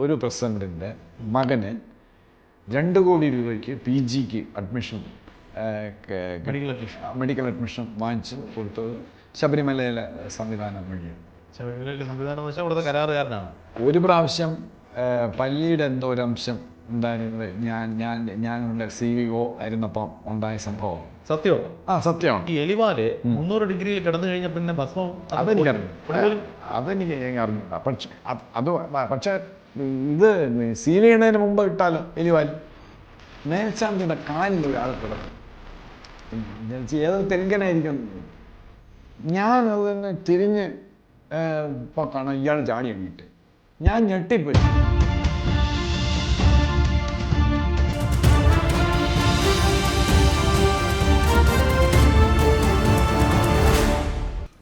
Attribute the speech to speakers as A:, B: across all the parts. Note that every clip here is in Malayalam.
A: ഒരു പ്രസിഡൻറ്റിൻ്റെ മകന് 2 കോടി രൂപയ്ക്ക് PGക്ക് അഡ്മിഷൻ മെഡിക്കൽ അഡ്മിഷൻ വാങ്ങിച്ച് കൊടുത്തത് ശബരിമലയിലെ സംവിധാനം വഴിയാണ്.
B: ശബരിമലയിലെ സംവിധാനം എന്ന് വെച്ചാൽ ഇവിടുത്തെ കരാറുകാരനാണ്.
A: ഒരു പ്രാവശ്യം പള്ളിയുടെ എന്തോ ഒരു അംശം ഉണ്ടായിരുന്നത് ഞാനുള്ള CEO ആയിരുന്നപ്പം ഉണ്ടായ സംഭവം.
B: സത്യോ?
A: സത്യമാണ്.
B: ഈ എലിവാല് 300 ഡിഗ്രിയിൽ കിടന്നു കഴിഞ്ഞാൽ പിന്നെ ഭസ്മം
A: അതെനിക്ക് അറിഞ്ഞു. പക്ഷെ ഇത് സീൽ ചെയ്യണതിന് മുമ്പ് ഇട്ടാലോ എലിവാൽ മേൽശാന്തിയുടെ കാലിൽ ഒരാൾ കിടക്കും. ഏത് തെലുങ്കനായിരിക്കും. ഞാൻ അതിന് തിരിഞ്ഞ് ഇപ്പോൾ കാണാം ഇയാൾ ചാടി എണീറ്റ്. ഞാൻ ഞെട്ടിപ്പോയി.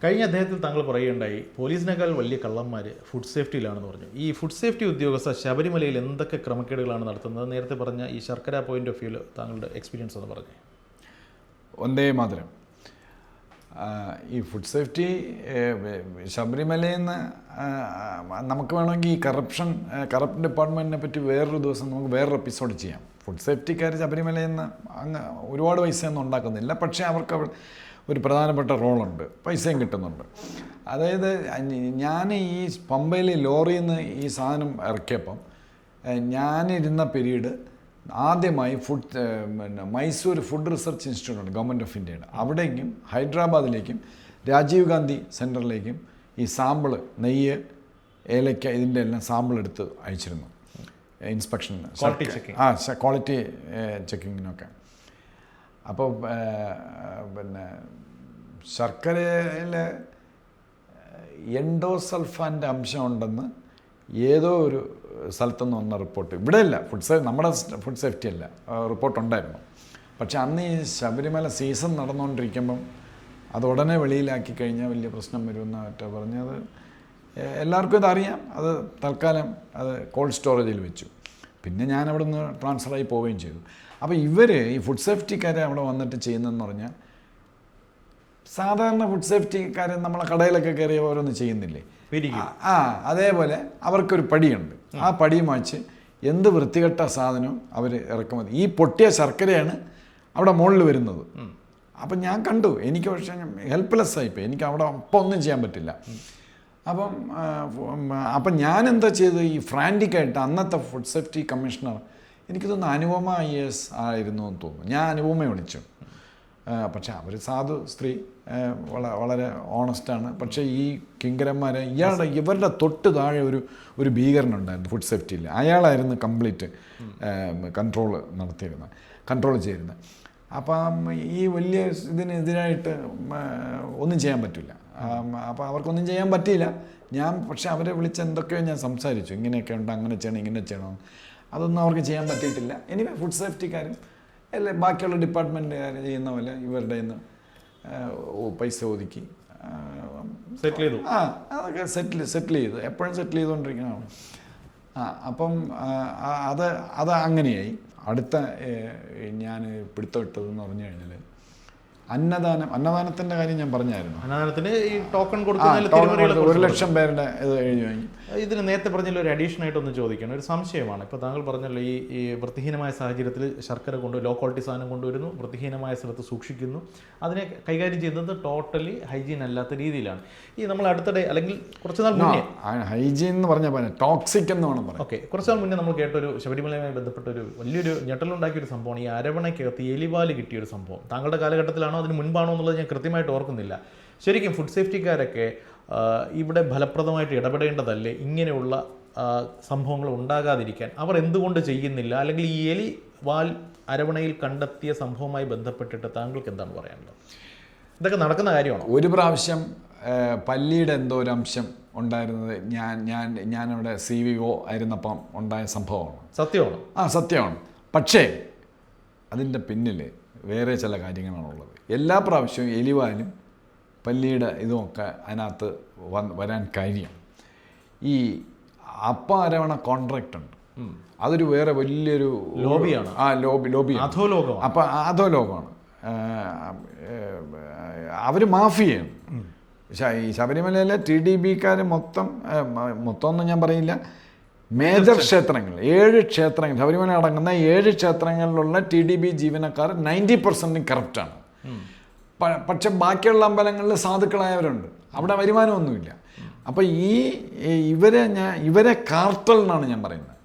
B: കഴിഞ്ഞ അദ്ദേഹത്തിൽ താങ്കൾ പറയുകയുണ്ടായി പോലീസിനേക്കാൾ വലിയ കള്ളന്മാർ ഫുഡ് സേഫ്റ്റിയിലാണെന്ന് പറഞ്ഞു. ഈ ഫുഡ് സേഫ്റ്റി ഉദ്യോഗസ്ഥർ ശബരിമലയിൽ എന്തൊക്കെ ക്രമക്കേടുകളാണ് നടത്തുന്നത്? നേരത്തെ പറഞ്ഞ ഈ ശർക്കര പോയിന്റ് ഓഫ് വ്യൂവിൽ താങ്കളുടെ എക്സ്പീരിയൻസ് എന്ന് പറഞ്ഞു.
A: വന്ദേ മാതരം. ഈ ഫുഡ് സേഫ്റ്റി ശബരിമലയിൽ നിന്ന് നമുക്ക് വേണമെങ്കിൽ ഈ കറപ്റ്റ് ഡിപ്പാർട്ട്മെൻറ്റിനെ പറ്റി വേറൊരു ദിവസം നമുക്ക് വേറൊരു എപ്പിസോഡ് ചെയ്യാം. ഫുഡ് സേഫ്റ്റിക്കാർ ശബരിമലയിൽ നിന്ന് ഒരുപാട് പൈസയൊന്നും ഉണ്ടാക്കുന്നില്ല. പക്ഷേ അവർക്ക് ഒരു പ്രധാനപ്പെട്ട റോളുണ്ട്, പൈസയും കിട്ടുന്നുണ്ട്. അതായത് ഞാൻ ഈ പമ്പയിൽ ലോറിയിൽ നിന്ന് ഈ സാധനം ഇറക്കിയപ്പം ഞാനിരുന്ന പീരീഡ് ആദ്യമായി മൈസൂർ ഫുഡ് റിസർച്ച് ഇൻസ്റ്റിറ്റ്യൂട്ട് ഉണ്ട്, ഗവൺമെൻറ് ഓഫ് ഇന്ത്യയുടെ. അവിടേക്കും ഹൈദരാബാദിലേക്കും രാജീവ് ഗാന്ധി സെൻറ്ററിലേക്കും ഈ സാമ്പിള് നെയ്യ്, ഏലക്ക ഇതിൻ്റെ എല്ലാം സാമ്പിൾ എടുത്ത് അയച്ചിരുന്നു ഇൻസ്പെക്ഷൻ, ക്വാളിറ്റി ചെക്കിങ്ങിനൊക്കെ. അപ്പോൾ പിന്നെ ശർക്കരയിൽ എൻഡോസൾഫാൻ്റെ അംശം ഉണ്ടെന്ന് ഏതോ ഒരു സ്ഥലത്തുനിന്ന് വന്ന റിപ്പോർട്ട്, ഇവിടെയല്ല നമ്മുടെ ഫുഡ് സേഫ്റ്റി അല്ല, റിപ്പോർട്ടുണ്ടായിരുന്നു. പക്ഷെ അന്ന് ഈ ശബരിമല സീസൺ നടന്നുകൊണ്ടിരിക്കുമ്പം അത് ഉടനെ വെളിയിലാക്കി കഴിഞ്ഞാൽ വലിയ പ്രശ്നം വരുമെന്നൊക്കെ പറഞ്ഞത് എല്ലാവർക്കും ഇതറിയാം. അത് തൽക്കാലം അത് കോൾഡ് സ്റ്റോറേജിൽ വെച്ചു. പിന്നെ ഞാൻ അവിടെ നിന്ന് ട്രാൻസ്ഫറായി പോവുകയും ചെയ്തു. അപ്പോൾ ഈ ഫുഡ് സേഫ്റ്റിക്കാരെ അവിടെ വന്നിട്ട് ചെയ്യുന്നതെന്ന് പറഞ്ഞാൽ സാധാരണ ഫുഡ് സേഫ്റ്റിക്കാരെ നമ്മളെ കടയിലൊക്കെ കയറി ഓരോന്ന് ചെയ്യുന്നില്ലേ, അതേപോലെ അവർക്കൊരു പടിയുണ്ട്. ആ പടി മാച്ച് എന്ത് വൃത്തികെട്ട സാധനവും അവർ ഇറക്കുമതി. ഈ പൊട്ടിയ ശർക്കരയാണ് അവിടെ മുകളിൽ വരുന്നത്. അപ്പം ഞാൻ കണ്ടു, എനിക്ക് പക്ഷേ ഹെൽപ്ലെസ് ആയിപ്പോയി. എനിക്ക് അവിടെ അപ്പം ഒന്നും ചെയ്യാൻ പറ്റില്ല. അപ്പം ഞാൻ എന്താ ചെയ്തത്, ഈ ഫ്രാൻറ്റിക്കായിട്ട് അന്നത്തെ ഫുഡ് സേഫ്റ്റി കമ്മീഷണർ, എനിക്ക് തോന്നുന്നു അനുപമ IAS ആയിരുന്നു എന്ന് തോന്നുന്നു. ഞാൻ അനുപമയെ വിളിച്ചു. പക്ഷെ അവർ സാധു സ്ത്രീ, വളരെ ഓണസ്റ്റാണ്. പക്ഷേ ഈ കിങ്കരന്മാരെ ഇവരുടെ തൊട്ട് താഴെ ഒരു ഭീകരനുണ്ടായിരുന്നു ഫുഡ് സേഫ്റ്റിയിൽ. അയാളായിരുന്നു കംപ്ലീറ്റ് കൺട്രോൾ ചെയ്തിരുന്നത്. അപ്പം ഈ വലിയ ഇതിനെതിരായിട്ട് ഒന്നും ചെയ്യാൻ പറ്റില്ല. അപ്പോൾ അവർക്കൊന്നും ചെയ്യാൻ പറ്റിയില്ല. പക്ഷെ അവരെ വിളിച്ച് എന്തൊക്കെയോ ഞാൻ സംസാരിച്ചു, ഇങ്ങനെയൊക്കെ ഉണ്ട്, അങ്ങനെ ചെയ്യണം, ഇങ്ങനെ ചെയ്യണം. അതൊന്നും അവർക്ക് ചെയ്യാൻ പറ്റിയിട്ടില്ല. എനിവേ ഫുഡ് സേഫ്റ്റിക്കാരും അല്ലേ ബാക്കിയുള്ള ഡിപ്പാർട്ട്മെൻറ്റുകാർ ചെയ്യുന്ന പോലെ ഇവരുടെ നിന്ന് പൈസ ഒതുക്കി
B: സെറ്റിൽ ചെയ്തു.
A: അതൊക്കെ സെറ്റിൽ ചെയ്തു, എപ്പോഴും സെറ്റിൽ ചെയ്തുകൊണ്ടിരിക്കുന്നതാണ്. അപ്പം അത് അങ്ങനെയായി. അടുത്ത ഞാൻ പിടുത്തമിട്ടതെന്ന് പറഞ്ഞു കഴിഞ്ഞാൽ അന്നദാനത്തിൻ്റെ കാര്യം ഞാൻ പറഞ്ഞായിരുന്നു.
B: അന്നദാനത്തിന് ഈ ടോക്കൺ കൊടുക്കുന്നതിൽ
A: 1,00,000 പേരുടെ ഇത് എഴുതി വാങ്ങി.
B: ഇതിന് നേരത്തെ പറഞ്ഞല്ലോ ഒരു അഡീഷൻ ആയിട്ടൊന്ന് ചോദിക്കണം, ഒരു സംശയമാണ്. ഇപ്പോൾ താങ്കൾ പറഞ്ഞല്ലോ ഈ വൃത്തിഹീനമായ സാഹചര്യത്തിൽ ശർക്കര ലോ ക്വാളിറ്റി സാധനം കൊണ്ടുവരുന്നു, വൃത്തിഹീനമായ സ്ഥലത്ത് സൂക്ഷിക്കുന്നു, അതിനെ കൈകാര്യം ചെയ്യുന്നത് ടോട്ടലി ഹൈജീൻ അല്ലാത്ത രീതിയിലാണ്. ഈ നമ്മൾ അടുത്തിടെ അല്ലെങ്കിൽ കുറച്ച് നാൾ മുന്നേ
A: ഹൈജീൻ എന്ന് പറഞ്ഞാൽ ടോക്സിക് എന്ന് വേണം പറയാം.
B: ഓക്കെ, കുറച്ച് നാൾ മുന്നേ നമ്മൾ കേട്ടൊരു ശബരിമലയുമായി ബന്ധപ്പെട്ട ഒരു വലിയൊരു ഞെട്ടലുണ്ടാക്കിയൊരു സംഭവമാണ് ഈ അരവണയ്ക്കകത്ത് എലിവാല് കിട്ടിയൊരു സംഭവം. താങ്കളുടെ കാലഘട്ടത്തിലാണോ അതിന് മുൻപാണോ എന്നുള്ളത് ഞാൻ കൃത്യമായിട്ട് ഓർക്കുന്നില്ല. ശരിക്കും ഫുഡ് സേഫ്റ്റിക്കാരൊക്കെ ഇവിടെ ഫലപ്രദമായിട്ട് ഇടപെടേണ്ടതല്ലേ ഇങ്ങനെയുള്ള സംഭവങ്ങൾ ഉണ്ടാകാതിരിക്കാൻ? അവർ എന്തുകൊണ്ട് ചെയ്യുന്നില്ല? അല്ലെങ്കിൽ ഈ എലി വാൽ അരവണയിൽ കണ്ടെത്തിയ സംഭവവുമായി ബന്ധപ്പെട്ടിട്ട് താങ്കൾക്ക് എന്താണ് പറയാനുള്ളത്? ഇതൊക്കെ നടക്കുന്ന കാര്യമാണ്.
A: ഒരു പ്രാവശ്യം പല്ലിയുടെ എന്തോ ഒരു അംശം ഉണ്ടായിരുന്നത് ഞാനവിടെ CEO ആയിരുന്നപ്പം ഉണ്ടായ സംഭവമാണ്.
B: സത്യമാണ്.
A: സത്യമാണ്. പക്ഷേ അതിൻ്റെ പിന്നിൽ വേറെ ചില കാര്യങ്ങളാണുള്ളത്. എല്ലാ പ്രാവശ്യവും എലിവാലും പല്ലിയുടെ ഇതുമൊക്കെ അതിനകത്ത് വരാൻ കാര്യം ഈ അരവണ കോൺട്രാക്റ്റ് ഉണ്ട്. അതൊരു വേറെ വലിയൊരു
B: ലോബിയാണ്.
A: ലോബിയാണ്. അപ്പം അധോലോകമാണ്. അവർ മാഫിയാണ്. ഈ ശബരിമലയിലെ TDBക്കാർ മൊത്തം ഒന്നും ഞാൻ പറയില്ല, മേജർ ക്ഷേത്രങ്ങൾ 7 ക്ഷേത്രങ്ങൾ, ശബരിമല അടങ്ങുന്ന 7 ക്ഷേത്രങ്ങളിലുള്ള TDB ജീവനക്കാർ 90% കറപ്റ്റാണ്. പക്ഷെ ബാക്കിയുള്ള അമ്പലങ്ങളിൽ സാധുക്കളായവരുണ്ട്, അവിടെ വരുമാനമൊന്നുമില്ല. അപ്പോൾ ഇവരെ കാർട്ടൽ എന്നാണ് ഞാൻ പറയുന്നത്.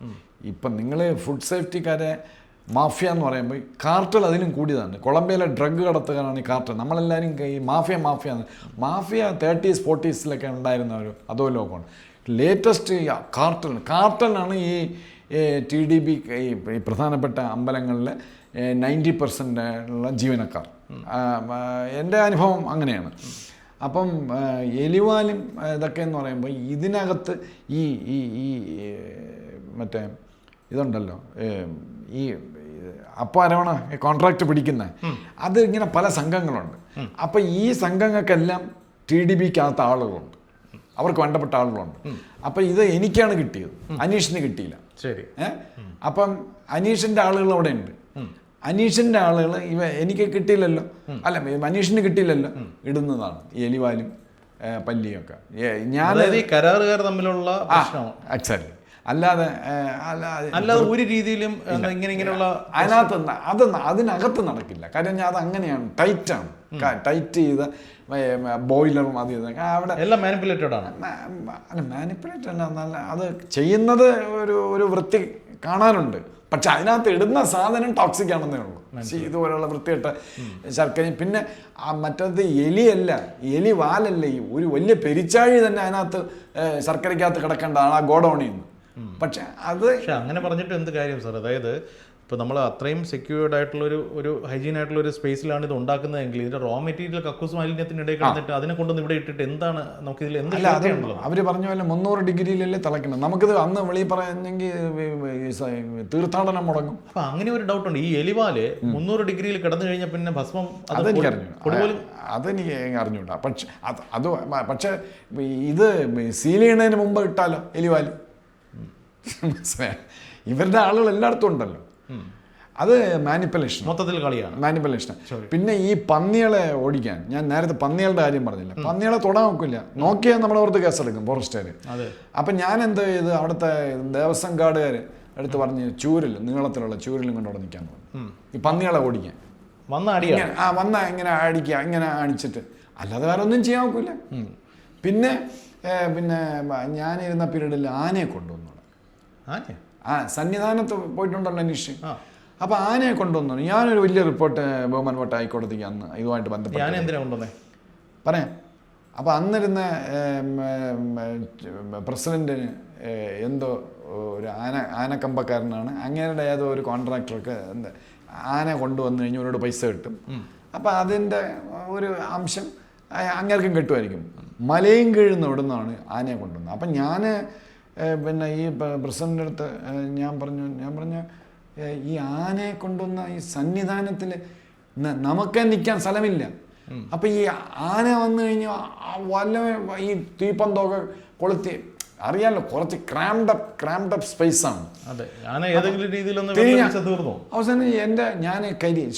A: ഇപ്പം നിങ്ങൾ ഫുഡ് സേഫ്റ്റിക്കാരെ മാഫിയ എന്ന് പറയുമ്പോൾ കാർട്ടൽ അതിലും കൂടിയതാണ്. കൊളംബിയയിലെ ഡ്രഗ് കടത്തുകാരാണ് ഈ കാർട്ടൽ. നമ്മളെല്ലാവരും ഈ മാഫിയ 30s 40s ഉണ്ടായിരുന്ന ഒരു അതോ ലോകമാണ്. ലേറ്റസ്റ്റ് കാർട്ടലാണ് ഈ TDB ഈ പ്രധാനപ്പെട്ട അമ്പലങ്ങളിലെ 90% ഉള്ള ജീവനക്കാർ. എൻ്റെ അനുഭവം അങ്ങനെയാണ്. അപ്പം എലിവാലും ഇതൊക്കെ എന്ന് പറയുമ്പോൾ ഇതിനകത്ത് ഈ ഈ ഈ മറ്റേ ഇതുണ്ടല്ലോ, ഈ അപ്പോൾ അരവണ കോൺട്രാക്റ്റ് പിടിക്കുന്ന അത് ഇങ്ങനെ പല സംഘങ്ങളുണ്ട്. അപ്പം ഈ സംഘങ്ങൾക്കെല്ലാം TDBക്കകത്ത് ആളുകളുണ്ട്, അവർക്ക് വേണ്ടപ്പെട്ട ആളുകളുണ്ട്. അപ്പം ഇത് എനിക്കാണ് കിട്ടിയത്, അനീഷിന് കിട്ടിയില്ല.
B: ശരി.
A: അപ്പം അനീഷിൻ്റെ ആളുകൾ അവിടെ ഉണ്ട്. അനീഷിൻ്റെ ആളുകൾ എനിക്ക് കിട്ടിയില്ലല്ലോ, അല്ല അനീഷിന് കിട്ടിയില്ലല്ലോ, ഇടുന്നതാണ് ഈ എലിവാലും പല്ലിയൊക്കെ. ഞാൻ
B: കരാറുകാർ തമ്മിലുള്ള
A: എക്സാക്ട്ലി. അല്ലാതെ
B: ഒരു രീതിയിലും ഇങ്ങനെയുള്ള
A: അതിനകത്ത് നടക്കില്ല. കാര്യം ഞാൻ അത് അങ്ങനെയാണ്, ടൈറ്റാണ്, ടൈറ്റ് ചെയ്ത ബോയിലറും അത് ചെയ്ത അവിടെ
B: എല്ലാം മാനിപ്പുലേറ്റഡ് ആണ്.
A: അല്ല മാനിപ്പുലേറ്റഡ് അല്ല, അത് ചെയ്യുന്നത് ഒരു വൃത്തി കാണാനുണ്ട്. പക്ഷെ അതിനകത്ത് ഇടുന്ന സാധനം ടോക്സിക് ആണെന്നേ ഉള്ളൂ. ഇതുപോലെയുള്ള വൃത്തികെട്ട ശർക്കരയും പിന്നെ മറ്റത് എലിയല്ല, എലി വാലല്ല, ഈ ഒരു വലിയ പെരിച്ചാഴി തന്നെ അതിനകത്ത് ശർക്കരയ്ക്കകത്ത് കിടക്കേണ്ടതാണ് ആ ഗോഡൌണിൽ നിന്ന്. പക്ഷെ
B: അങ്ങനെ പറഞ്ഞിട്ട് എന്ത് കാര്യം സാർ? അതായത് ഇപ്പോൾ നമ്മൾ അത്രയും സെക്യൂർഡ് ആയിട്ടുള്ള ഒരു ഹൈജീൻ ആയിട്ടുള്ള ഒരു സ്പേസിലാണ് ഇത് ഉണ്ടാക്കുന്നതെങ്കിൽ ഇതിന്റെ റോ മെറ്റീരിയൽ കക്കൂസ് മാലിന്യത്തിനിടയിൽ കിടന്നിട്ട് അതിനെ കൊണ്ടൊന്ന് ഇവിടെ ഇട്ടിട്ട് എന്താണ് നമുക്ക് ഇതിൽ എന്ത്?
A: അവർ പറഞ്ഞ പോലെ 300 ഡിഗ്രിയിലല്ലേ തിളയ്ക്കണം. നമുക്കിത് അന്ന് വെളിയിൽ പറഞ്ഞെങ്കിൽ തീർത്ഥാടനം മുടങ്ങും.
B: അപ്പൊ അങ്ങനെ ഒരു ഡൗട്ട് ഉണ്ട്. ഈ എലിവാല് 300 ഡിഗ്രിയിൽ കിടന്നു കഴിഞ്ഞാൽ പിന്നെ ഭസ്മം
A: അതെനിക്ക് അറിഞ്ഞൂടാ. പക്ഷെ ഇത് സീൽ ചെയ്യുന്നതിന് മുമ്പ് ഇട്ടാലോ എലിവാല്? ഇവരുടെ ആളുകൾ എല്ലായിടത്തും ഉണ്ടല്ലോ. അത് മാനിപ്പുലേഷൻ, മൊത്തത്തിൽ കളിയാണ്, മാനിപ്പുലേഷൻ. പിന്നെ ഈ പന്നികളെ ഓടിക്കാൻ, ഞാൻ നേരത്തെ പന്നികളുടെ കാര്യം പറഞ്ഞില്ല, പന്നികളെ തൊടാൻ നോക്കില്ല, നോക്കിയാൽ നമ്മളെ പുറത്ത് കേസെടുക്കും ഫോറസ്റ്റുകാർ. അപ്പം ഞാൻ എന്ത് ചെയ്ത് അവിടുത്തെ ദേവസ്വം ഗാർഡുകാർ എടുത്ത് പറഞ്ഞ് നീളത്തിലുള്ള ചൂരിലും കൊണ്ടവിടെ നിൽക്കാൻ തോന്നും ഈ പന്നികളെ ഓടിക്കാൻ. വന്ന ഇങ്ങനെ അടിക്കുക, ഇങ്ങനെ അടിച്ചിട്ട്, അല്ലാതെ വേറെ ഒന്നും ചെയ്യാൻ നോക്കില്ല. പിന്നെ ഞാനിരുന്ന പീരീഡിൽ ആനയെ കൊണ്ടുവന്നു. സന്നിധാനത്ത് പോയിട്ടുണ്ടല്ലോ അനീഷ്. അപ്പൊ ആനയെ കൊണ്ടുവന്നു. ഞാനൊരു വലിയ റിപ്പോർട്ട് ബഹുമാനപ്പെട്ട ഹൈക്കോടതിക്ക് അന്ന് ഇതുമായിട്ട് ബന്ധപ്പെട്ട് പറയാം. അപ്പൊ അന്നിരുന്ന പ്രസിഡന്റിന് എന്തോ ഒരു ആനക്കമ്പക്കാരനാണ്, അങ്ങേരുടെ ഏതോ ഒരു കോൺട്രാക്ടർക്ക് ആന കൊണ്ടുവന്നു കഴിഞ്ഞാൽ അവരോട് പൈസ കിട്ടും. അപ്പൊ അതിൻ്റെ ഒരു അംശം അങ്ങേർക്കും കിട്ടുമായിരിക്കും. മലയും കീഴുന്ന ഇവിടുന്നാണ് ആനയെ കൊണ്ടുവന്നത്. അപ്പം ഞാൻ ഈ പ്രസിഡന്റിൻ്റെ അടുത്ത് ഞാൻ പറഞ്ഞു ഈ ആനയെ കൊണ്ടുവന്ന ഈ സന്നിധാനത്തിൽ നമുക്ക് നിൽക്കാൻ സ്ഥലമില്ല. അപ്പം ഈ ആന വന്നു കഴിഞ്ഞാൽ വല്ല ഈ തീപ്പന്തൊക്കെ കൊളുത്തി, അറിയാമല്ലോ, കുറച്ച് ക്രാംഡ് സ്പേസ് ആണ്. അവസാനം ഞാൻ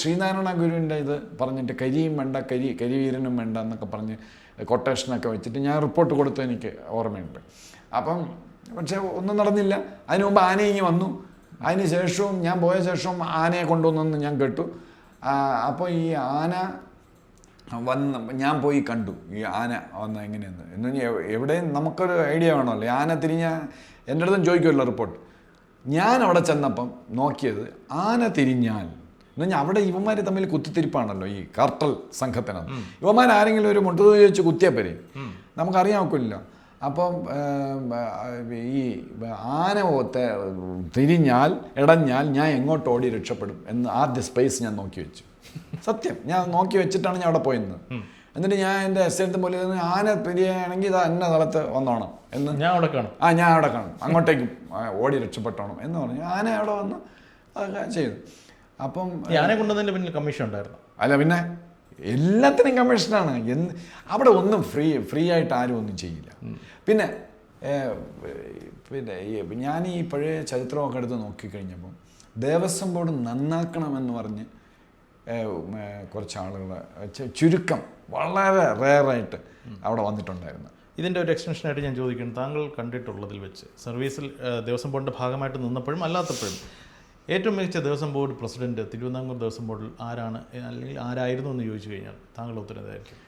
A: ശ്രീനാരായണ ഗുരുവിൻ്റെ ഇത് പറഞ്ഞിട്ട് കരിയും വേണ്ട, കരിവീരനും വേണ്ട എന്നൊക്കെ പറഞ്ഞ് കൊട്ടേഷനൊക്കെ വെച്ചിട്ട് ഞാൻ റിപ്പോർട്ട് കൊടുത്തത് എനിക്ക് ഓർമ്മയുണ്ട്. അപ്പം പക്ഷെ ഒന്നും നടന്നില്ല. അതിനു മുമ്പ് ആന ഇങ്ങ് വന്നു. അതിന് ശേഷവും ഞാൻ പോയ ശേഷവും ആനയെ കൊണ്ടുവന്നെന്ന് ഞാൻ കേട്ടു. അപ്പോൾ ഈ ആന ഞാൻ പോയി കണ്ടു ഈ ആന വന്ന എങ്ങനെയെന്ന്. എന്ന് പറഞ്ഞാൽ എവിടെയും നമുക്കൊരു ഐഡിയ വേണമല്ലോ. ആന തിരിഞ്ഞാൽ എൻ്റെ അടുത്തും ചോദിക്കുമല്ലോ റിപ്പോർട്ട്. ഞാൻ അവിടെ ചെന്നപ്പം നോക്കിയത് ആന തിരിഞ്ഞാൽ എന്ന് പറഞ്ഞാൽ അവിടെ ഇവന്മാർ തമ്മിൽ കുത്തിത്തിരിപ്പാണല്ലോ ഈ കാർട്ടൽ സംഘത്തിനകത്ത്. ഇവന്മാർ ആരെങ്കിലും ഒരു മുട്ടുതു ചോദിച്ച് കുത്തിയാൽ പോരെ, നമുക്കറിയാൻ ഒക്കില്ല. അപ്പം ഈ ആന തിരിഞ്ഞാൽ ഇടഞ്ഞാൽ ഞാൻ എങ്ങോട്ട് ഓടി രക്ഷപ്പെടും എന്ന് ആദ്യ സ്പേസ് ഞാൻ നോക്കി വെച്ചു. സത്യം, ഞാൻ നോക്കി വെച്ചിട്ടാണ് ഞാൻ അവിടെ പോയിരുന്നത്. എന്നിട്ട് ഞാൻ എൻ്റെ എസ്റ്റേറ്റ് പോലെ ആന തിരിയുകയാണെങ്കിൽ ഇത് എന്ന സ്ഥലത്ത് വന്നോണം എന്ന് ഞാൻ അവിടെ കാണും, അങ്ങോട്ടേക്കും ഓടി രക്ഷപ്പെട്ടോണം എന്ന് പറഞ്ഞു. ആന അവിടെ വന്ന് അതൊക്കെ ചെയ്തു. അപ്പം
B: ആനയെ കൊണ്ടുവന്നതിൻ്റെ പിന്നിൽ കമ്മീഷൻ ഉണ്ടായിരുന്നു.
A: അല്ല പിന്നെ എല്ലാത്തിനും കമ്മീഷനാണ്. അവിടെ ഒന്നും ഫ്രീ ആയിട്ട് ആരും ഒന്നും ചെയ്യില്ല. പിന്നെ ഞാൻ ഈ പഴയ ചരിത്രമൊക്കെ എടുത്ത് നോക്കിക്കഴിഞ്ഞപ്പം ദേവസ്വം ബോർഡ് നന്നാക്കണമെന്ന് പറഞ്ഞ് കുറച്ച് ആളുകൾ ചുരുക്കം വളരെ റെയറായിട്ട് അവിടെ വന്നിട്ടുണ്ടായിരുന്നു.
B: ഇതിൻ്റെ ഒരു എക്സ്റ്റൻഷനായിട്ട് ഞാൻ ചോദിക്കുന്നു, താങ്കൾ കണ്ടിട്ടുള്ളതിൽ വെച്ച് സർവീസിൽ ദേവസ്വം ബോർഡിൻ്റെ ഭാഗമായിട്ട് നിന്നപ്പോഴും അല്ലാത്തപ്പോഴും ഏറ്റവും മികച്ച ദേവസ്വം ബോർഡ് പ്രസിഡന്റ് തിരുവിതാംകൂർ ദേവസ്വം ബോർഡിൽ ആരാണ്, അല്ലെങ്കിൽ ആരായിരുന്നു എന്ന് ചോദിച്ചു കഴിഞ്ഞാൽ താങ്കളുടെ ഉത്തരം ഇതായിരിക്കും?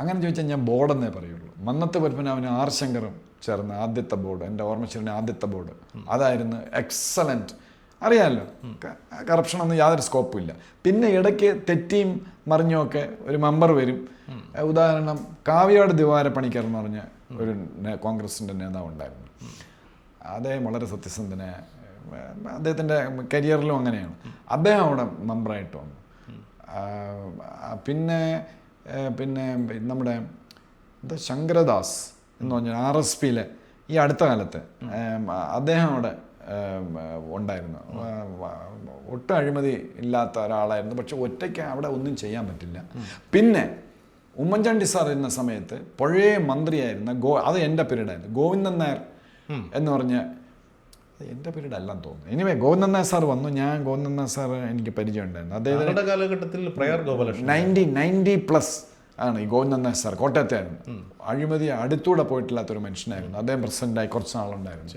A: അങ്ങനെ ചോദിച്ചാൽ ഞാൻ ബോർഡെന്നേ പറയുള്ളൂ. മന്നത്ത് പത്മനാഭനും ആർ ശങ്കറും ചേർന്ന ആദ്യത്തെ ബോർഡ്, എൻ്റെ ഓർമ്മശീലിൻ്റെ ആദ്യത്തെ ബോർഡ് അതായിരുന്നു എക്സലൻറ്റ്. അറിയാമല്ലോ, കറപ്ഷനൊന്നും യാതൊരു സ്കോപ്പും ഇല്ല. പിന്നെ ഇടയ്ക്ക് തെറ്റിയും മറിഞ്ഞുമൊക്കെ ഒരു മെമ്പർ വരും. ഉദാഹരണം കാവ്യാട് ദിവാര പണിക്കർ എന്ന് പറഞ്ഞ ഒരു കോൺഗ്രസിൻ്റെ നേതാവ് ഉണ്ടായിരുന്നു. അദ്ദേഹം വളരെ സത്യസന്ധനെ, അദ്ദേഹത്തിൻ്റെ കരിയറിലും അങ്ങനെയാണ്. അദ്ദേഹം അവിടെ മെമ്പറായിട്ട് വന്നു. പിന്നെ പിന്നെ നമ്മുടെ എന്താ ശങ്കരദാസ് എന്ന് പറഞ്ഞാൽ RSPയിലെ ഈ അടുത്ത കാലത്ത് അദ്ദേഹം അവിടെ ഉണ്ടായിരുന്നു. ഒട്ടും അഴിമതി ഇല്ലാത്ത ഒരാളായിരുന്നു. പക്ഷെ ഒറ്റയ്ക്ക് അവിടെ ഒന്നും ചെയ്യാൻ പറ്റില്ല. പിന്നെ ഉമ്മൻചാണ്ടി സാർ ഇരുന്ന സമയത്ത് പഴയ മന്ത്രിയായിരുന്ന അത് എൻ്റെ പീരീഡായിരുന്നു, ഗോവിന്ദൻ നായർ എന്ന് പറഞ്ഞ, എൻ്റെ പീരീഡ് അല്ലെന്ന് തോന്നുന്നു. എനിവേ ഗോവിന്ദൻ നായർ സാർ വന്നു. ഞാൻ ഗോവിന്ദൻ നായർ സാർ എനിക്ക് പരിചയം ഉണ്ടായിരുന്നു. അദ്ദേഹത്തിൻ്റെ
B: കാലഘട്ടത്തിൽ
A: 90+ ആണ് ഈ ഗോവിന്ദൻ നായർ സാർ. കോട്ടയത്തായിരുന്നു. അഴിമതി അടുത്തൂടെ പോയിട്ടില്ലാത്തൊരു മനുഷ്യനായിരുന്നു. അദ്ദേഹം പ്രസിഡൻ്റായി കുറച്ച് നാളുണ്ടായിരുന്നു.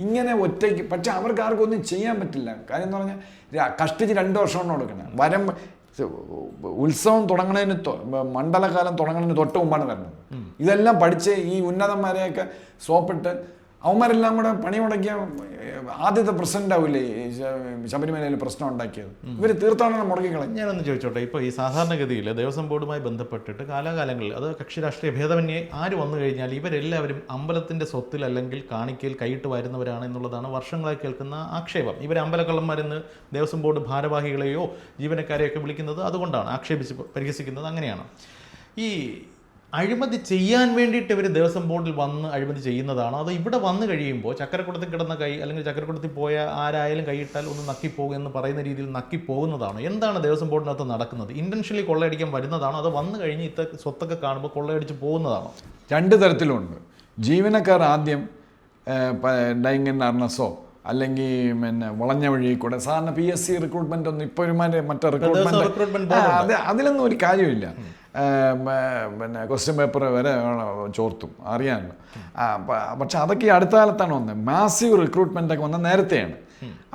A: ഇങ്ങനെ ഒറ്റയ്ക്ക്. പക്ഷെ അവർക്ക് ആർക്കും ഒന്നും ചെയ്യാൻ പറ്റില്ല. കാര്യം എന്ന് പറഞ്ഞാൽ കഷ്ടിച്ച് 2 വർഷമാണ് കൊടുക്കണം. ഉത്സവം തുടങ്ങുന്നതിന് മണ്ഡലകാലം തുടങ്ങുന്നതിന് തൊട്ട് മുമ്പാണ് വരുന്നത്. ഇതെല്ലാം പഠിച്ച് ഈ ഉന്നതന്മാരെയൊക്കെ സോപ്പിട്ട് അവന്മാരെല്ലാം കൂടെ പണി മുടക്കിയ ആദ്യത്തെ പ്രസിഡന്റ് ആവില്ലേ ശബരിമലയിൽ പ്രശ്നം ഉണ്ടാക്കിയത്. ഇവർ തീർത്ഥാടനം മുടക്കിക്കളയും.
B: ഞാനൊന്ന് ചോദിച്ചോട്ടെ, ഇപ്പോൾ ഈ സാധാരണഗതിയിൽ ദേവസ്വം ബോർഡുമായി ബന്ധപ്പെട്ടിട്ട് കാലാകാലങ്ങളിൽ അത് കക്ഷി രാഷ്ട്രീയ ഭേദമന്യേ ആര് വന്നു കഴിഞ്ഞാൽ ഇവരെല്ലാവരും അമ്പലത്തിൻ്റെ സ്വത്തിൽ അല്ലെങ്കിൽ കാണിക്കയിൽ കൈയിട്ട് വരുന്നവരാണ് എന്നുള്ളതാണ് വർഷങ്ങളായി കേൾക്കുന്ന ആക്ഷേപം. ഇവർ അമ്പലക്കള്ളന്മാരെന്ന് ദേവസ്വം ബോർഡ് ഭാരവാഹികളെയോ ജീവനക്കാരെയൊക്കെ വിളിക്കുന്നത് അതുകൊണ്ടാണ്, ആക്ഷേപിച്ച് പരിഹസിക്കുന്നത് അങ്ങനെയാണ്. ഈ അഴിമതി ചെയ്യാൻ വേണ്ടിയിട്ട് ഇവർ ദേവസ്വം ബോർഡിൽ വന്ന് അഴിമതി ചെയ്യുന്നതാണോ, അതോ ഇവിടെ വന്നു കഴിയുമ്പോൾ ചക്കരക്കുടത്തിൽ കിടന്ന കൈ അല്ലെങ്കിൽ ചക്കരക്കുടത്തിൽ പോയ ആരായാലും കൈയിട്ടാൽ ഒന്ന് നക്കിപ്പോകും എന്ന് പറയുന്ന രീതിയിൽ നക്കിപ്പോകുന്നതാണോ? എന്താണ് ദേവസ്വം ബോർഡിനകത്ത് നടക്കുന്നത്? ഇന്റൻഷ്യലി കൊള്ളയടിക്കാൻ വരുന്നതാണോ, അതോ വന്ന് കഴിഞ്ഞ് സ്വത്തൊക്കെ കാണുമ്പോൾ കൊള്ളയടിച്ച് പോകുന്നതാണോ?
A: 2 തരത്തിലുണ്ട്. ജീവനക്കാർ ആദ്യം ഡൈങ്ങൻ അർണസോ അല്ലെങ്കിൽ പിന്നെ വളഞ്ഞ വഴി കൂടെ സാധാരണ PSC റിക്രൂട്ട്മെന്റ് ഒന്നും ഇപ്പോൾ മറ്റേ റിക്രൂട്ട്മെന്റ് അതിലൊന്നും ഒരു കാര്യമില്ല. പിന്നെ ക്വസ്റ്റ്യൻ പേപ്പർ വരെ ചോർത്തും, അറിയാമല്ലോ. പക്ഷെ അതൊക്കെ ഈ അടുത്ത കാലത്താണ് വന്നത്. മാസീവ് റിക്രൂട്ട്മെൻ്റ് ഒക്കെ വന്നത് നേരത്തെയാണ്.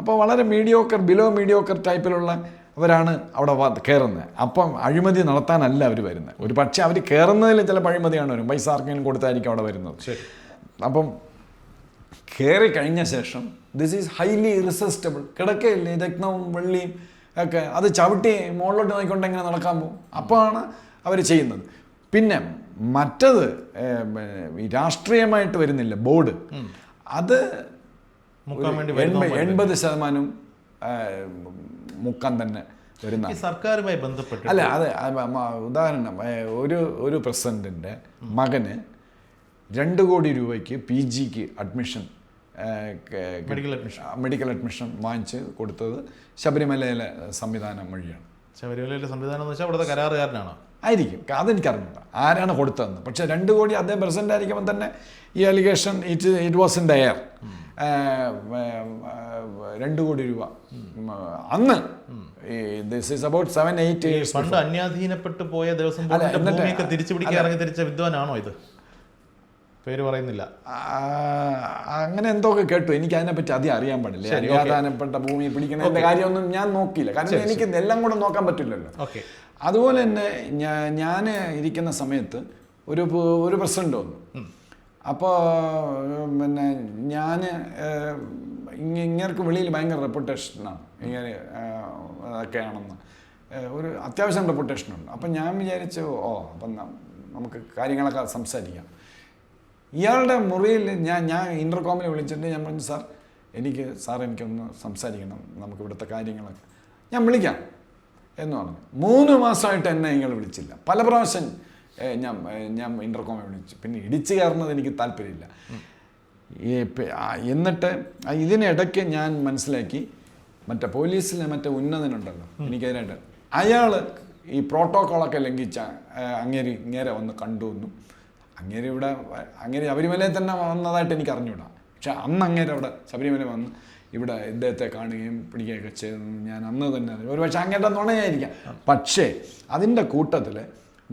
A: അപ്പോൾ വളരെ ബിലോ മീഡിയോക്കർ ടൈപ്പിലുള്ള അവരാണ് അവിടെ കയറുന്നത്. അപ്പം അഴിമതി നടത്താനല്ല അവർ വരുന്നത്. ഒരു പക്ഷേ അവർ കയറുന്നതിൽ ചില അഴിമതിയാണ് വരും. പൈസ ആർക്കെങ്കിലും കൊടുത്തായിരിക്കും അവിടെ വരുന്നത്. അപ്പം കയറി കഴിഞ്ഞ ശേഷം ദിസ് ഈസ് ഹൈലി റിസിസ്റ്റബിൾ. കിടക്കയില്ലേ രത്നവും വെള്ളിയും ഒക്കെ, അത് ചവിട്ടി മുകളിലോട്ട് നോക്കിക്കൊണ്ട് എങ്ങനെ നടക്കാൻ പോകും? അപ്പോഴാണ് അവർ ചെയ്യുന്നത്. പിന്നെ മറ്റത് ഈ രാഷ്ട്രീയമായിട്ട് വരുന്നില്ല ബോർഡ്, അത് 80% മുക്കാൻ തന്നെ വരുന്ന
B: സർക്കാരുമായി ബന്ധപ്പെട്ട്.
A: അല്ല, അത് ഉദാഹരണം, ഒരു പ്രസിഡന്റിൻ്റെ മകന് 2 കോടി രൂപയ്ക്ക് PGക്ക് അഡ്മിഷൻ, മെഡിക്കൽ അഡ്മിഷൻ വാങ്ങിച്ച് കൊടുത്തത് ശബരിമലയിലെ സംവിധാനം വഴിയാണ്.
B: ശബരിമലയിലെ സംവിധാനം എന്ന് വെച്ചാൽ അവിടുത്തെ കരാറുകാരനാണ്
A: ആയിരിക്കും, അതെനിക്കറിഞ്ഞില്ല ആരാണ് കൊടുത്തതെന്ന്. പക്ഷേ 2 കോടി അദ്ദേഹം പ്രസിഡന്റ് ആയിരിക്കുമ്പോൾ തന്നെ ഈ allegation it was in the air. 2 crore രൂപ അന്ന്, ദിസ് ഈസ് അബൌട്ട് 7-8 years.
B: പണ്ട് അന്യാധീനപ്പെട്ടു പോയ ദേവസ്വം ബോർഡിന്റെ തിരിച്ചു പിടിക്കാൻ ഇറങ്ങി തിരിച്ച വിദ്വാനാണോ ഇത്? പേര് പറയുന്നില്ല.
A: അങ്ങനെ എന്തൊക്കെ കേട്ടു. എനിക്ക് അതിനെപ്പറ്റി അധികം അറിയാൻ പാടില്ല. അന്യാധാനപ്പെട്ട ഭൂമി പിടിക്കണതിന്റെ കാര്യമൊന്നും ഞാൻ നോക്കിയില്ല. കാരണം എനിക്ക് എല്ലാം കൂടെ നോക്കാൻ പറ്റില്ലല്ലോ. അതുപോലെ തന്നെ ഞാൻ ഇരിക്കുന്ന സമയത്ത് ഒരു പ്രസിഡന്റ് വന്നു. അപ്പോൾ പിന്നെ ഞാൻ ഇങ്ങേർക്ക് വെളിയിൽ ഭയങ്കര റെപ്യൂട്ടേഷനാണ്, ഇങ്ങനെ ഒക്കെയാണെന്ന് ഒരു അത്യാവശ്യം റെപ്യൂട്ടേഷനുണ്ട്. അപ്പം ഞാൻ വിചാരിച്ചു അപ്പം നമുക്ക് കാര്യങ്ങളൊക്കെ സംസാരിക്കാം. ഇയാളുടെ മുറിയിൽ ഞാൻ ഇൻ്റർകോമിൽ വിളിച്ചിട്ട് ഞാൻ പറഞ്ഞു, എനിക്കൊന്ന് സംസാരിക്കണം, നമുക്ക് ഇവിടുത്തെ കാര്യങ്ങളൊക്കെ ഞാൻ വിളിക്കാം എന്ന് പറഞ്ഞു. 3 മാസമായിട്ട് എന്നെ നിങ്ങൾ വിളിച്ചില്ല. പല പ്രാവശ്യം ഞാൻ ഇൻ്റർകോമിൽ വിളിച്ചു. പിന്നെ ഇടിച്ചു കയറുന്നത് എനിക്ക് താല്പര്യമില്ല. എന്നിട്ട് ഇതിനിടയ്ക്ക് ഞാൻ മനസ്സിലാക്കി, പോലീസിലെ ഉന്നതനുണ്ടല്ലോ എനിക്കതിനായിട്ട്, അയാൾ ഈ പ്രോട്ടോക്കോളൊക്കെ ലംഘിച്ച അങ്ങേരെ വന്ന് കണ്ടു എന്നും, അങ്ങേര് ശബരിമലയിൽ തന്നെ വന്നതായിട്ട് എനിക്ക് അറിഞ്ഞൂടാ. പക്ഷെ അന്ന് അങ്ങേര് അവിടെ ശബരിമല വന്ന് ഇവിടെ ഇദ്ദേഹത്തെ കാണുകയും പിടിക്കുകയൊക്കെ ചെയ്തെന്ന് ഞാൻ അന്ന് തന്നെ, ഒരു പക്ഷേ അങ്ങേരുടെ നുണയായിരിക്കാം. പക്ഷേ അതിൻ്റെ കൂട്ടത്തിൽ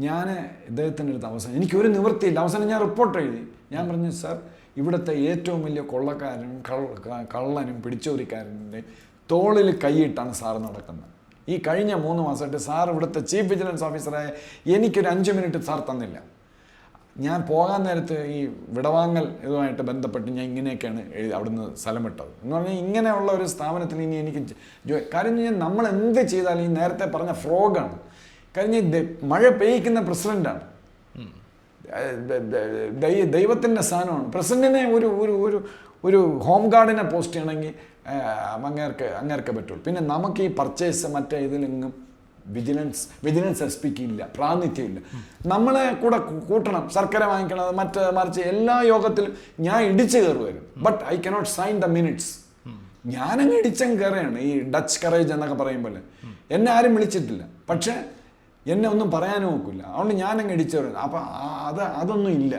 A: ഞാൻ ഇദ്ദേഹത്തിൻ്റെ അടുത്ത് അവസാനം എനിക്കൊരു നിവൃത്തിയില്ല. അവസാനം ഞാൻ റിപ്പോർട്ട് എഴുതി. ഞാൻ പറഞ്ഞു, സാർ, ഇവിടുത്തെ ഏറ്റവും വലിയ കൊള്ളക്കാരനും കള്ളനും പിടിച്ചോരിക്കാരൻ്റെ തോളിൽ കൈയിട്ടാണ് സാറ് നടക്കുന്നത്. ഈ കഴിഞ്ഞ 3 മാസമായിട്ട് സാർ ഇവിടുത്തെ ചീഫ് വിജിലൻസ് ഓഫീസറായ എനിക്കൊരു 5 മിനിറ്റ് സാർ തന്നില്ല. ഞാൻ പോകാൻ നേരത്ത് ഈ വിടവാങ്ങൽ ഇതുമായിട്ട് ബന്ധപ്പെട്ട് ഞാൻ ഇങ്ങനെയൊക്കെയാണ് അവിടുന്ന് സ്ഥലം വിട്ടത് എന്ന് പറഞ്ഞാൽ ഇങ്ങനെയുള്ള ഒരു സ്ഥാപനത്തിൽ ഇനി എനിക്ക് കാര്യം ഞാൻ നമ്മൾ എന്ത് ചെയ്താലും ഈ നേരത്തെ പറഞ്ഞ ഫ്രോഗാണ്. കാര്യം മഴ പെയ്യിക്കുന്ന പ്രസിഡൻ്റാണ്, ദൈവത്തിൻ്റെ സ്ഥാനമാണ്. പ്രസിഡന്റിനെ ഒരു ഒരു ഒരു ഒരു ഹോം ഗാർഡിനെ പോസ്റ്റ് ചെയ്യണമെങ്കിൽ അങ്ങേർക്ക് പറ്റുള്ളൂ. പിന്നെ നമുക്ക് ഈ പർച്ചേസ് മറ്റേ ഇതിലെങ്ങും വിജിലൻസ് എസ് പിക്ക് ഇല്ല, പ്രാതിനിധ്യമില്ല. നമ്മളെ കൂടെ കൂട്ടണം, ശർക്കര വാങ്ങിക്കണം, മറിച്ച് എല്ലാ യോഗത്തിലും ഞാൻ ഇടിച്ചു കയറുമായിരുന്നു. But I cannot sign the minutes. ഞാനങ്ങ് ഇടിച്ചങ്ങ് കയറുകയാണ്. ഈ ഡച്ച് കറേജ് എന്നൊക്കെ പറയുമ്പോൾ എന്നെ ആരും വിളിച്ചിട്ടില്ല, പക്ഷേ എന്നെ ഒന്നും പറയാനും നോക്കില്ല. അതുകൊണ്ട് ഞാനങ്ങ് ഇടിച്ചു കയറുന്നു. അപ്പം അതൊന്നും ഇല്ല,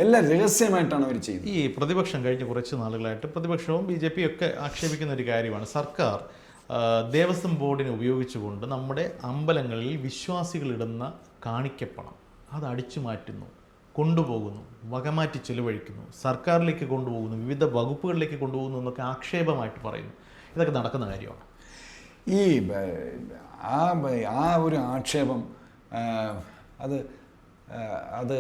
A: എല്ലാം രഹസ്യമായിട്ടാണ് അവർ ചെയ്യുന്നത്.
B: ഈ പ്രതിപക്ഷം കഴിഞ്ഞ കുറച്ച് നാളുകളായിട്ട് പ്രതിപക്ഷവും BJP ഒക്കെ ആക്ഷേപിക്കുന്ന ഒരു കാര്യമാണ്, സർക്കാർ ദേവസ്വം ബോർഡിനെ ഉപയോഗിച്ചുകൊണ്ട് നമ്മുടെ അമ്പലങ്ങളിൽ വിശ്വാസികളിടുന്ന കാണിക്കപ്പണം അത് അടിച്ചു മാറ്റുന്നു, കൊണ്ടുപോകുന്നു, വകമാറ്റി ചെലവഴിക്കുന്നു, സർക്കാരിലേക്ക് കൊണ്ടുപോകുന്നു, വിവിധ വകുപ്പുകളിലേക്ക് കൊണ്ടുപോകുന്നു എന്നൊക്കെ ആക്ഷേപമായിട്ട് പറയുന്നു. ഇതൊക്കെ നടക്കുന്ന കാര്യമാണ്.
A: ഈ ആ ഒരു ആക്ഷേപം അത്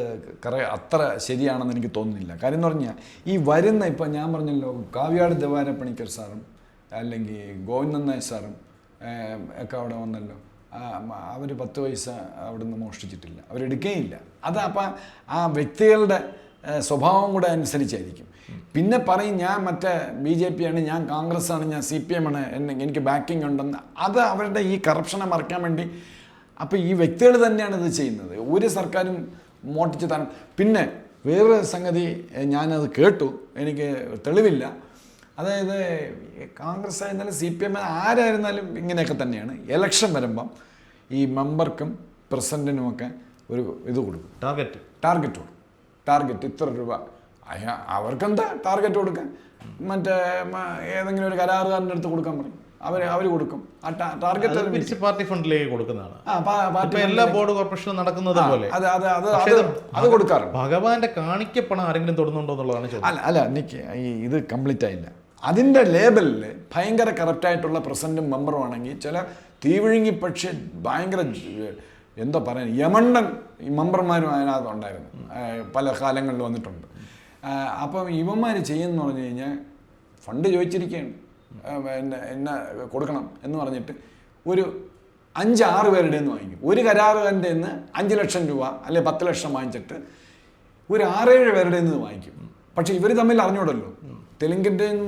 A: അത്ര ശരിയാണെന്ന് എനിക്ക് തോന്നുന്നില്ല. കാര്യം എന്ന് പറഞ്ഞാൽ ഈ വരുന്ന ഇപ്പം ഞാൻ പറഞ്ഞല്ലോ, കാവ്യാട് ദേവാരപ്പണിക്കർ സാറും അല്ലെങ്കിൽ ഗോവിന്ദൻ നായർ സാറും ഒക്കെ അവിടെ വന്നല്ലോ. അവർ 10 പൈസ അവിടുന്ന് മോഷ്ടിച്ചിട്ടില്ല, അവരെടുക്കുകയില്ല. അത് അപ്പം ആ വ്യക്തികളുടെ സ്വഭാവം കൂടെ അനുസരിച്ചായിരിക്കും. പിന്നെ പറയും ഞാൻ മറ്റേ BJP ആണ്, ഞാൻ കോൺഗ്രസ് ആണ്, ഞാൻ CPM ആണ്, എനിക്ക് ബാക്കിംഗ് ഉണ്ടെന്ന്. അത് അവരുടെ ഈ കറപ്ഷനെ മറക്കാൻ വേണ്ടി. അപ്പോൾ ഈ വ്യക്തികൾ തന്നെയാണ് ഇത് ചെയ്യുന്നത്. ഒരു സർക്കാരും മോട്ടിച്ച് തരണം. പിന്നെ വേറൊരു സംഗതി ഞാനത് കേട്ടു, എനിക്ക് തെളിവില്ല. അതായത് കോൺഗ്രസ് ആയിരുന്നാലും CPM ആരായിരുന്നാലും ഇങ്ങനെയൊക്കെ തന്നെയാണ്. ഇലക്ഷൻ വരുമ്പം ഈ മെമ്പർക്കും പ്രസിഡന്റിനുമൊക്കെ ഒരു ഇത് കൊടുക്കും, ടാർഗറ്റ് കൊടുക്കും. ടാർഗറ്റ് ഇത്ര രൂപ. അവർക്കെന്താ ടാർഗറ്റ് കൊടുക്കാൻ? മറ്റേ ഏതെങ്കിലും ഒരു കരാറുകാരൻ്റെ അടുത്ത് കൊടുക്കാൻ പറയും, അവർ കൊടുക്കും. ആ ടാർഗറ്റ്
B: പാർട്ടി ഫണ്ടിലേക്ക് കൊടുക്കുന്നതാണ് എല്ലാ ബോർഡ് കോർപ്പറേഷനും നടക്കുന്നത് പോലെ.
A: അത് കൊടുക്കാറുണ്ട്.
B: ഭഗവാന്റെ കാണിക്കപ്പണം ആരെങ്കിലും തൊടുന്നുണ്ടോ എന്നുള്ളതാണ് ചോദ്യം.
A: അല്ല നിക്ക്, ഇത് കംപ്ലീറ്റ് ആയില്ല. അതിൻ്റെ ലേബലിൽ ഭയങ്കര കറപ്റ്റായിട്ടുള്ള പ്രസിഡന്റും മെമ്പറും ആണെങ്കിൽ ചില തീവിഴുങ്ങി പക്ഷേ ഭയങ്കര എന്താ പറയാൻ യമണ്ടൻ ഈ മെമ്പർമാരും അതിനകത്ത് ഉണ്ടായിരുന്നു, പല കാലങ്ങളിൽ വന്നിട്ടുണ്ട്. അപ്പം ഇവന്മാർ ചെയ്യുമെന്ന് പറഞ്ഞു കഴിഞ്ഞാൽ ഫണ്ട് ചോദിച്ചിരിക്കുകയാണ്, എന്നെ കൊടുക്കണം എന്ന് പറഞ്ഞിട്ട് ഒരു 5-6 പേരുടെ നിന്ന് വാങ്ങിക്കും. ഒരു കരാറുകാരൻ്റെ നിന്ന് 5 ലക്ഷം രൂപ അല്ലെ 10 ലക്ഷം വാങ്ങിച്ചിട്ട് ഒരു 6-7 പേരുടെ നിന്ന് വാങ്ങിക്കും. പക്ഷെ ഇവർ തമ്മിൽ അറിഞ്ഞൂടല്ലോ, തെലുങ്കിൻ്റെയും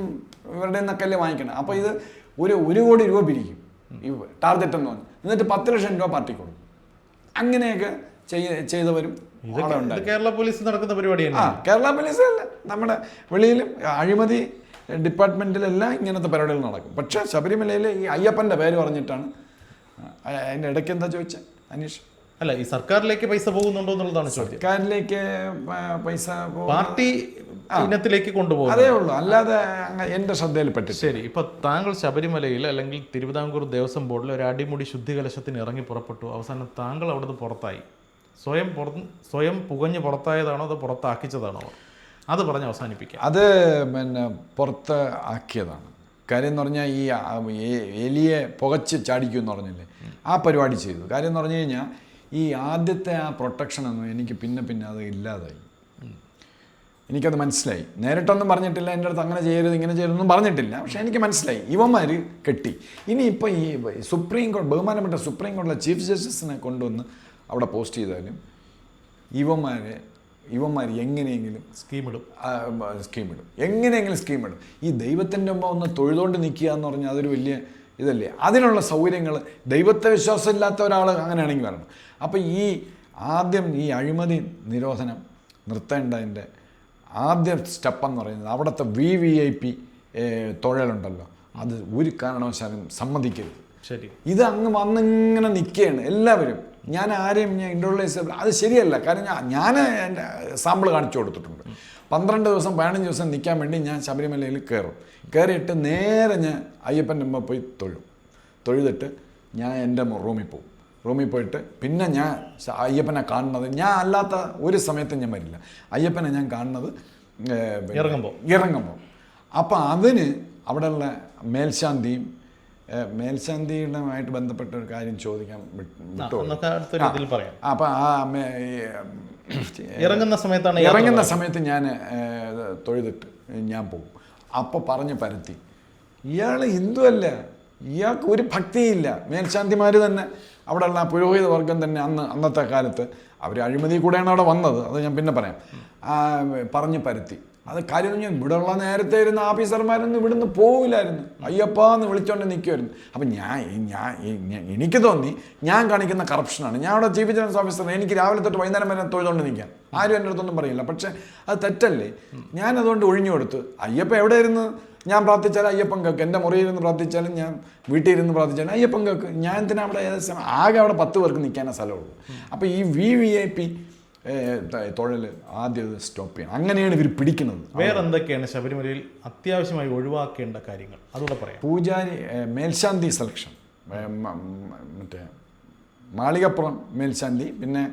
A: ഇവരുടെ നിന്നൊക്കെ അല്ലേ വാങ്ങിക്കണം. അപ്പോൾ ഇത് ഒരു 1 കോടി രൂപ പിരിക്കും ഈ ടാർഗറ്റ് എന്ന് പറഞ്ഞു, എന്നിട്ട് 10 ലക്ഷം രൂപ പാർട്ടിക്ക് കൊടുക്കും. അങ്ങനെയൊക്കെ ചെയ്തവരും
B: കേരള പോലീസ് നടക്കുന്ന പരിപാടിയാണ്.
A: കേരള പോലീസ് അല്ല, നമ്മുടെ വെളിയിലും അഴിമതി ഡിപ്പാർട്ട്മെൻറ്റിലെല്ലാം ഇങ്ങനത്തെ പരിപാടികൾ നടക്കും. പക്ഷേ ശബരിമലയിൽ ഈ അയ്യപ്പൻ്റെ പേര് പറഞ്ഞിട്ടാണ്. അതിൻ്റെ ഇടയ്ക്ക് എന്താ ചോദിച്ചത് അനീഷ്?
B: അല്ല, ഈ സർക്കാരിലേക്ക് പൈസ പോകുന്നുണ്ടോ എന്നുള്ളതാണ് ചോദ്യം.
A: സർക്കാരിലേക്ക് പൈസ
B: പാർട്ടി ഇനത്തിലേക്ക് കൊണ്ടുപോകും,
A: അതേ ഉള്ളൂ, അല്ലാതെ എൻ്റെ ശ്രദ്ധയിൽപ്പെട്ടിട്ട്.
B: ശരി, ഇപ്പൊ താങ്കൾ ശബരിമലയിൽ അല്ലെങ്കിൽ തിരുവിതാംകൂർ ദേവസ്വം ബോർഡിൽ ഒരു അടിമുടി ശുദ്ധികലശത്തിന് ഇറങ്ങി പുറപ്പെട്ടു. അവസാനം താങ്കൾ അവിടുന്ന് പുറത്തായി. സ്വയം പുകഞ്ഞ് പുറത്തായതാണോ അതോ പുറത്താക്കിച്ചതാണോ? അത് പറഞ്ഞ് അവസാനിപ്പിക്കാം.
A: അത് പിന്നെ പുറത്ത് ആക്കിയതാണ്. കാര്യം എന്ന് പറഞ്ഞാൽ ഈ എലിയെ പുകച്ച് ചാടിക്കും എന്ന് പറഞ്ഞില്ലേ, ആ പരിപാടി ചെയ്തു. കാര്യം എന്ന് പറഞ്ഞു കഴിഞ്ഞാൽ ഈ ആദ്യത്തെ ആ പ്രൊട്ടക്ഷനൊന്നും എനിക്ക് പിന്നെ അത് ഇല്ലാതായി. എനിക്കത് മനസ്സിലായി. നേരിട്ടൊന്നും പറഞ്ഞിട്ടില്ല, എൻ്റെ അടുത്ത് അങ്ങനെ ചെയ്യരുത് ഇങ്ങനെ ചെയ്യരുതെന്നും പറഞ്ഞിട്ടില്ല. പക്ഷേ എനിക്ക് മനസ്സിലായി ഇവന്മാർ കെട്ടി. ഇനിയിപ്പോൾ ഈ സുപ്രീം കോടതി, ബഹുമാനപ്പെട്ട സുപ്രീം കോടതിയിലെ ചീഫ് ജസ്റ്റിസിനെ കൊണ്ടുവന്ന് അവിടെ പോസ്റ്റ് ചെയ്താലും ഇവന്മാർ എങ്ങനെയെങ്കിലും സ്കീമിടും. എങ്ങനെയെങ്കിലും സ്കീമിടും. ഈ ദൈവത്തിൻ്റെ മുമ്പ് ഒന്ന് തൊഴുതുകൊണ്ട് നിൽക്കുക എന്ന് പറഞ്ഞാൽ അതൊരു വലിയ ഇതല്ലേ. അതിനുള്ള സൗകര്യങ്ങൾ ദൈവത്തെ വിശ്വാസമില്ലാത്ത ഒരാൾ അങ്ങനെയാണെങ്കിൽ വരണം. അപ്പോൾ ആദ്യം ഈ അഴിമതി നിരോധനം നിർത്തേണ്ടതിൻ്റെ ആദ്യ സ്റ്റെപ്പെന്ന് പറയുന്നത് അവിടുത്തെ VVIP തൊഴിലുണ്ടല്ലോ, അത് ഒരു കാരണവശാലും സമ്മതിക്കരുത്.
B: ശരി,
A: ഇത് വന്നിങ്ങനെ നിൽക്കുകയാണ് എല്ലാവരും. ഞാൻ ഇൻട്രോഡ്യൂസ് അത് ശരിയല്ല. കാരണം ഞാൻ എൻ്റെ സാമ്പിൾ കാണിച്ചു കൊടുത്തിട്ടുണ്ട്. 12 ദിവസം 15 ദിവസം നിൽക്കാൻ വേണ്ടി ഞാൻ ശബരിമലയിൽ കയറിയിട്ട് നേരെ ഞാൻ അയ്യപ്പൻ്റെ മുമ്പ് പോയി തൊഴുതിട്ട് ഞാൻ എൻ്റെ റൂമിൽ പോകും. റൂമിൽ പോയിട്ട് പിന്നെ ഞാൻ അയ്യപ്പനെ കാണുന്നത്, ഞാൻ അല്ലാത്ത ഒരു സമയത്തും ഞാൻ വരില്ല, അയ്യപ്പനെ ഞാൻ കാണുന്നത് ഇറങ്ങുമ്പോൾ. അപ്പം അതിന് അവിടെയുള്ള മേൽശാന്തിയുമായിട്ട് ബന്ധപ്പെട്ട ഒരു കാര്യം ചോദിക്കാൻ വിട്ടു. അപ്പം ഇറങ്ങുന്ന സമയത്ത് ഞാൻ തൊഴുതിട്ട് ഞാൻ പോകും. അപ്പോൾ പറഞ്ഞ് പരത്തി, ഇയാൾ ഹിന്ദു അല്ല, ഇയാൾക്ക് ഒരു ഭക്തിയില്ല. മേൽശാന്തിമാർ തന്നെ അവിടെയുള്ള പുരോഹിത വർഗം തന്നെ അന്നത്തെ കാലത്ത് അവർ അഴിമതി കൂടെയാണ് അവിടെ വന്നത്, അത് ഞാൻ പിന്നെ പറയാം. പറഞ്ഞ് പരത്തി. അത് കാര്യം ഞാൻ ഇവിടെയുള്ള നേരത്തെ ഇരുന്ന ഓഫീസർമാരൊന്നും ഇവിടുന്ന് പോവില്ലായിരുന്നു, അയ്യപ്പാന്ന് വിളിച്ചോണ്ട് നിൽക്കുമായിരുന്നു. അപ്പം എനിക്ക് തോന്നി ഞാൻ കാണിക്കുന്ന കറപ്ഷനാണ്. ഞാൻ അവിടെ ചീഫ് വിജിലൻസ് ഓഫീസർ, എനിക്ക് രാവിലെ തൊട്ട് വൈകുന്നേരം വരെ തൊഴുതുകൊണ്ട് നിൽക്കാം, ആരും എൻ്റെ അടുത്തൊന്നും പറയില്ല. പക്ഷേ അത് തെറ്റല്ലേ? ഞാനതുകൊണ്ട് ഒഴിഞ്ഞു കൊടുത്തു. അയ്യപ്പ എവിടെ ഇരുന്ന് ഞാൻ പ്രാർത്ഥിച്ചാലും അയ്യപ്പൻ കേൾക്ക്, എൻ്റെ മുറിയിരുന്ന് പ്രാർത്ഥിച്ചാലും ഞാൻ വീട്ടിൽ ഇരുന്ന് പ്രാർത്ഥിച്ചാലും അയ്യപ്പൻ കേൾക്ക്. ഞാൻ എന്തിനാ അവിടെ ഏകദേശം ആകെ അവിടെ 10 പേർക്ക് നിൽക്കാനേ സ്ഥലമുള്ളൂ. അപ്പോൾ ഈ VIP തൊഴിൽ ആദ്യം സ്റ്റോപ്പ് ചെയ്യണം. അങ്ങനെയാണ് ഇവർ പിടിക്കുന്നത്.
B: വേറെ എന്തൊക്കെയാണ് ശബരിമലയിൽ അത്യാവശ്യമായി ഒഴിവാക്കേണ്ട കാര്യങ്ങൾ, അതുകൂടെ പറയാം.
A: പൂജാരി മേൽശാന്തി സെലക്ഷൻ, മറ്റേ മാളികപ്പുറം മേൽശാന്തി, പിന്നെ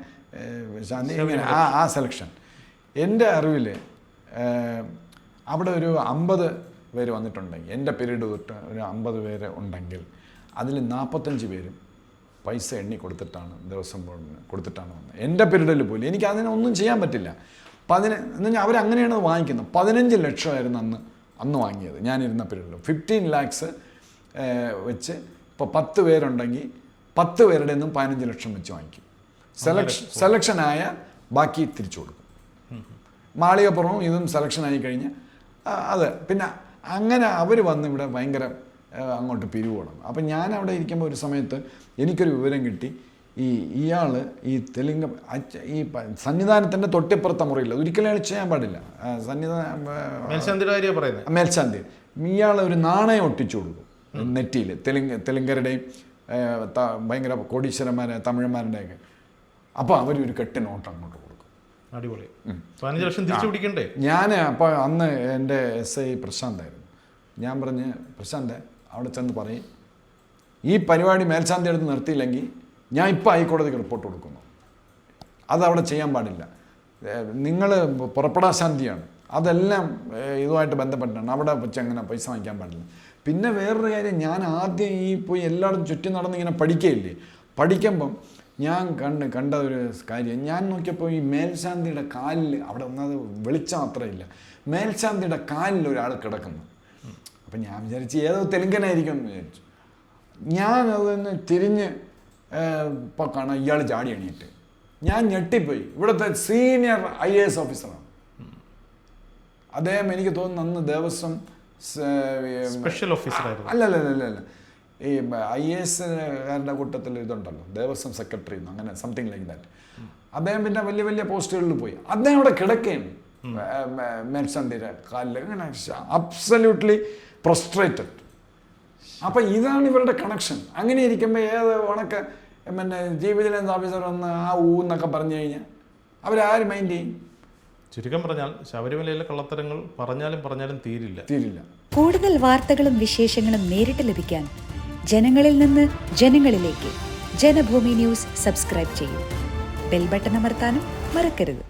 A: ശാന്തി, ഇങ്ങനെ ആ സെലക്ഷൻ. എൻ്റെ അറിവിൽ അവിടെ ഒരു 50 പേര് വന്നിട്ടുണ്ടെങ്കിൽ, എൻ്റെ പീരീഡ് തൊട്ട് ഒരു 50 പേര് ഉണ്ടെങ്കിൽ അതിൽ 45 പേരും പൈസ എണ്ണി കൊടുത്തിട്ടാണ്, ദേവസ്വം ബോർഡിന് കൊടുത്തിട്ടാണ് വന്നത്. എൻ്റെ പീരീഡിൽ പോലും എനിക്ക് അതിനൊന്നും ചെയ്യാൻ പറ്റില്ല. എന്ന് പറഞ്ഞാൽ അവരങ്ങനെയാണ് വാങ്ങിക്കുന്നത്. 15 ലക്ഷമായിരുന്നു അന്ന് വാങ്ങിയത് ഞാനിരുന്ന പീരീഡിൽ. 15 lakhs വെച്ച് ഇപ്പോൾ 10 പേരുണ്ടെങ്കിൽ 10 പേരുടെ നിന്നും 15 ലക്ഷം വെച്ച് വാങ്ങിക്കും. സെലക്ഷനായ ബാക്കി തിരിച്ചു കൊടുക്കും. മാളികപ്പുറവും ഇതും സെലക്ഷനായി കഴിഞ്ഞ് അത് പിന്നെ അങ്ങനെ അവർ വന്ന് ഇവിടെ ഭയങ്കര അങ്ങോട്ട് പിരിവോണം. അപ്പം ഞാൻ അവിടെ ഇരിക്കുമ്പോൾ ഒരു സമയത്ത് എനിക്കൊരു വിവരം കിട്ടി, ഇയാൾ ഈ തെലുങ്ക് ഈ സന്നിധാനത്തിൻ്റെ തൊട്ടിപ്പുറത്തെ മുറിയില്ല, ഒരിക്കലും അയാൾ ചെയ്യാൻ പാടില്ല. മേൽശാന്തി ഇയാൾ ഒരു നാണയം ഒട്ടിച്ചു കൊടുക്കും നെറ്റിയിൽ, തെലുങ്കരുടെയും ഭയങ്കര കോടീശ്വരന്മാരെ തമിഴന്മാരുടെയൊക്കെ. അപ്പോൾ അവരൊരു കെട്ട് നോട്ട് അങ്ങോട്ട് കൊടുക്കും.
B: അടിപൊളി. 15 ലക്ഷം തിരിച്ചു പിടിക്കണ്ടേ?
A: ഞാൻ അപ്പോൾ അന്ന് എൻ്റെ SI പ്രശാന്തായിരുന്നു. ഞാൻ പറഞ്ഞ്, പ്രശാന്ത് അവിടെ ചെന്ന് പറയും, ഈ പരിപാടി മേൽശാന്തി എടുത്ത് നിർത്തിയില്ലെങ്കിൽ ഞാൻ ഇപ്പോൾ ഹൈക്കോടതിക്ക് റിപ്പോർട്ട് കൊടുക്കുന്നു. അതവിടെ ചെയ്യാൻ പാടില്ല. നിങ്ങൾ പുറപ്പെടാശാന്തിയാണ്, അതെല്ലാം ഇതുമായിട്ട് ബന്ധപ്പെട്ടാണ്, അവിടെ വെച്ച് അങ്ങനെ പൈസ വാങ്ങിക്കാൻ പാടില്ല. പിന്നെ വേറൊരു കാര്യം, ഞാൻ ആദ്യം പോയി എല്ലായിടത്തും ചുറ്റി നടന്ന് ഇങ്ങനെ പഠിക്കുകയില്ലേ, പഠിക്കുമ്പം ഞാൻ കണ്ട ഒരു കാര്യം, ഞാൻ നോക്കിയപ്പോൾ ഈ മേൽശാന്തിയുടെ കാലിൽ, അവിടെ ഒന്നത് വെളിച്ചം അത്രയില്ല, മേൽശാന്തിയുടെ കാലിൽ ഒരാൾ കിടക്കുന്നു. അപ്പം ഞാൻ വിചാരിച്ച് ഏതോ തെലുങ്കനായിരിക്കും എന്ന് വിചാരിച്ചു. ഞാൻ അതൊന്ന് തിരിഞ്ഞ് ഇപ്പോൾ കാണാം ഇയാൾ ചാടി എണീറ്റ്. ഞാൻ ഞെട്ടിപ്പോയി. ഇവിടുത്തെ സീനിയർ IAS ഓഫീസറാണ് അദ്ദേഹം. എനിക്ക് തോന്നുന്നു അന്ന് ദേവസ്വം
B: സ്പെഷ്യൽ ഓഫീസറായിരുന്നു.
A: അല്ല ഈ IAS-കാരുടെ കൂട്ടത്തിൽ ഇതുണ്ടല്ലോ, ദേവസ്വം സെക്രട്ടറി അങ്ങനെ സംതിങ് ലൈക്ക് ദാറ്റ്. അദ്ദേഹം പിന്നെ വലിയ വലിയ പോസ്റ്റുകളിൽ പോയി. അദ്ദേഹം അവിടെ കിടക്കുകയാണ് മേൽശാന്തിയുടെ കാലിൽ, ഇങ്ങനെ അബ്സല്യൂട്ട്ലി പ്രൊസ്ട്രേറ്റഡ്. അപ്പം ഇതാണ് ഇവരുടെ കണക്ഷൻ. അങ്ങനെ ഇരിക്കുമ്പോൾ ഏത് ഉണക്ക് പിന്നെ ചീഫ് വിജിലൻസ് ഓഫീസർ വന്ന് എന്നൊക്കെ പറഞ്ഞു കഴിഞ്ഞാൽ അവരാരും മൈൻഡ് ചെയ്യും.
B: ചുരുക്കം പറഞ്ഞാൽ ശബരിമലയിലെ കള്ളത്തരങ്ങൾ പറഞ്ഞാലും തീരില്ല.
C: കൂടുതൽ വാർത്തകളും വിശേഷങ്ങളും നേരിട്ട് ലഭിക്കാൻ ജനങ്ങളിൽ നിന്ന് ജനങ്ങളിലേക്ക് ജനഭൂമി ന്യൂസ് സബ്സ്ക്രൈബ് ചെയ്യൂ. ബെൽ ബട്ടൺ അമർത്താനും മറക്കരുത്.